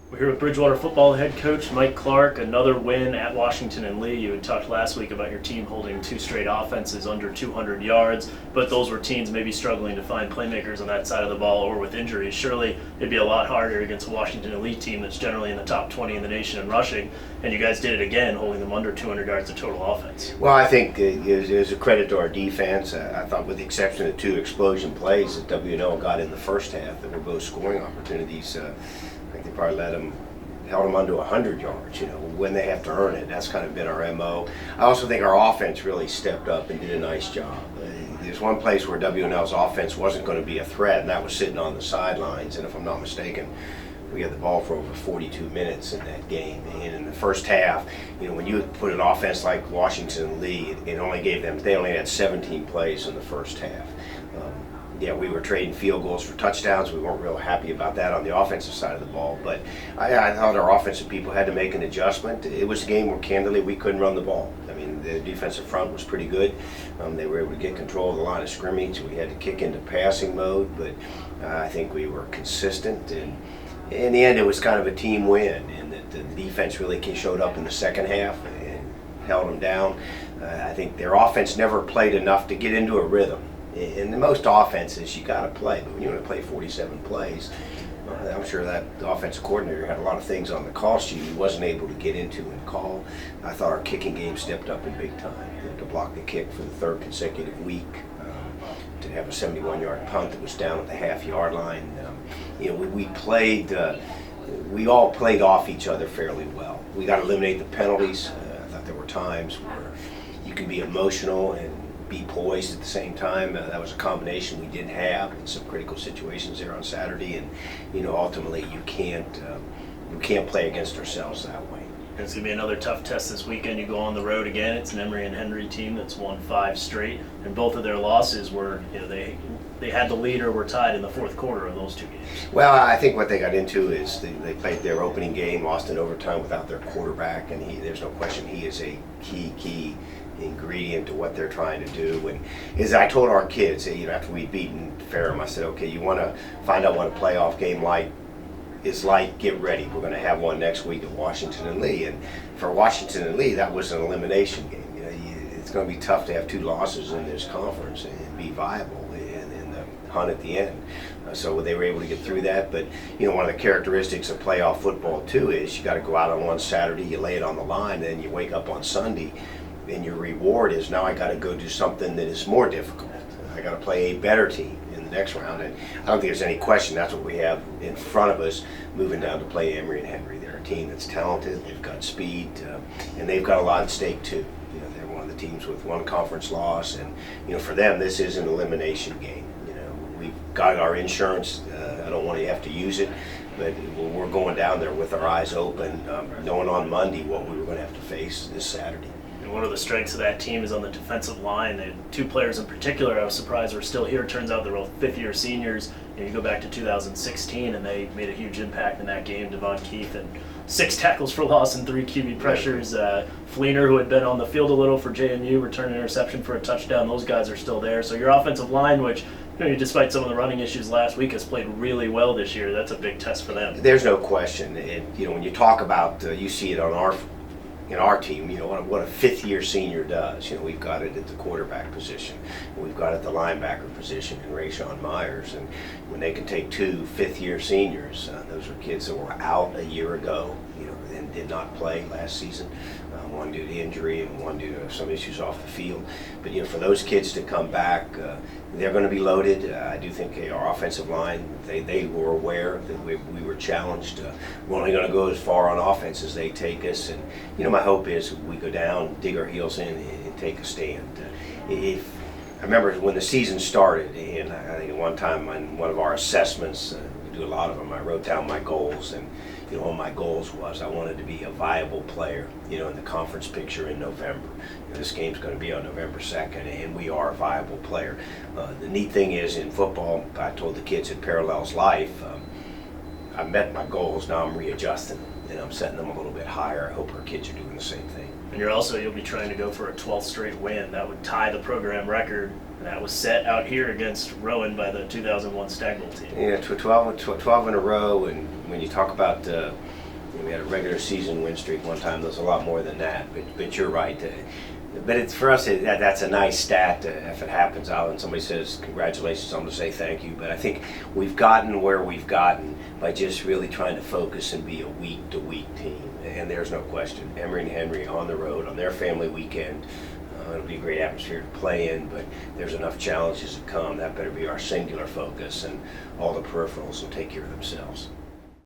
We're here with Bridgewater football head coach Mike Clark. Another win at Washington and Lee. You had talked last week about your team holding two straight offenses under 200 yards, but those were teams maybe struggling to find playmakers on that side of the ball or with injuries. Surely it'd be a lot harder against a Washington and Lee team that's generally in the top 20 in the nation in rushing, and you guys did it again, holding them under 200 yards of total offense. Well, I think it was a credit to our defense. I thought with the exception of two explosion plays that W&L got in the first half that were both scoring opportunities, I think they probably held them under 100 yards, when they have to earn it. That's kind of been our MO. I also think our offense really stepped up and did a nice job. There's one place where W&L's offense wasn't going to be a threat, and that was sitting on the sidelines. And if I'm not mistaken, we had the ball for over 42 minutes in that game. And in the first half, when you put an offense like Washington and Lee, they only had 17 plays in the first half. We were trading field goals for touchdowns. We weren't real happy about that on the offensive side of the ball, but I thought our offensive people had to make an adjustment. It was a game where, candidly, we couldn't run the ball. I mean, the defensive front was pretty good. They were able to get control of the line of scrimmage. We had to kick into passing mode, but I think we were consistent, and in the end, it was kind of a team win, and the defense really showed up in the second half and held them down. I think their offense never played enough to get into a rhythm. In most offenses, you got to play, but when you want to play 47 plays, I'm sure that the offensive coordinator had a lot of things on the call sheet he wasn't able to get into and call. I thought our kicking game stepped up in big time. To block the kick for the third consecutive week, to have a 71-yard punt that was down at the half-yard line. We all played off each other fairly well. We got to eliminate the penalties. I thought there were times where you can be emotional and be poised at the same time. That was a combination we didn't have in some critical situations there on Saturday, and ultimately you can't play against ourselves that way. It's going to be another tough test this weekend. You go on the road again. It's an Emory and Henry team that's won 5 straight, and both of their losses were, they had the lead or were tied in the fourth quarter of those two games. Well, I think what they got into is they played their opening game, lost in overtime without their quarterback, and there's no question he is a key ingredient to what they're trying to do. And as I told our kids, after we'd beaten Ferrum, I said, okay, you want to find out what a playoff game is like, get ready. We're going to have one next week at Washington and Lee. And for Washington and Lee, that was an elimination game. It's going to be tough to have 2 losses in this conference and be viable in the hunt at the end. So they were able to get through that. But one of the characteristics of playoff football too is you got to go out on one Saturday, you lay it on the line, and then you wake up on Sunday, and your reward is now I got to go do something that is more difficult. I got to play a better team in the next round, and I don't think there's any question that's what we have in front of us moving down to play Emory and Henry. They're a team that's talented, they've got speed, and they've got a lot at stake too. They're one of the teams with 1 conference loss, and for them this is an elimination game. We've got our insurance. I don't want to have to use it, but we're going down there with our eyes open, knowing on Monday what we were going to have to face this Saturday. And one of the strengths of that team is on the defensive line. They had 2 players in particular I was surprised were still here. Turns out they're both fifth-year seniors. You go back to 2016, and they made a huge impact in that game. Devon Keith and 6 tackles for loss and 3 QB pressures. Fleener, who had been on the field a little for JMU, returned an interception for a touchdown. Those guys are still there. So your offensive line, which despite some of the running issues last week, has played really well this year. That's a big test for them. There's no question. When you talk about, you see it on our team, what a 5th-year senior does. We've got it at the quarterback position. We've got it at the linebacker position in Rayshawn Myers. And when they can take 2 5th-year seniors, those are kids that were out a year ago, and did not play last season. One due to injury and one due to some issues off the field. But for those kids to come back, they're going to be loaded. I do think our offensive line, they were aware that we were challenged. We're only going to go as far on offense as they take us. And my hope is we go down, dig our heels in, and take a stand. I remember when the season started, and I think at one time on one of our assessments, we do a lot of them, I wrote down my goals, and one of my goals was I wanted to be a viable player, in the conference picture in November. This game's going to be on November 2nd, and we are a viable player. The neat thing is in football, I told the kids it parallels life. I met my goals, now I'm readjusting, and I'm setting them a little bit higher. I hope our kids are doing the same thing. And you'll be trying to go for a 12th straight win. That would tie the program record And that was set out here against Rowan by the 2001 Stag Bowl team. Yeah, 12 in a row, and when you talk about, we had a regular season win streak one time. There's a lot more than that, but you're right. But it's for us. That's a nice stat. If it happens, and somebody says congratulations, I'm going to say thank you. But I think we've gotten where we've gotten by just really trying to focus and be a week-to-week team. And there's no question, Emory and Henry on the road on their family weekend. It'll be a great atmosphere to play in, but there's enough challenges to come. That better be our singular focus, and all the peripherals will take care of themselves.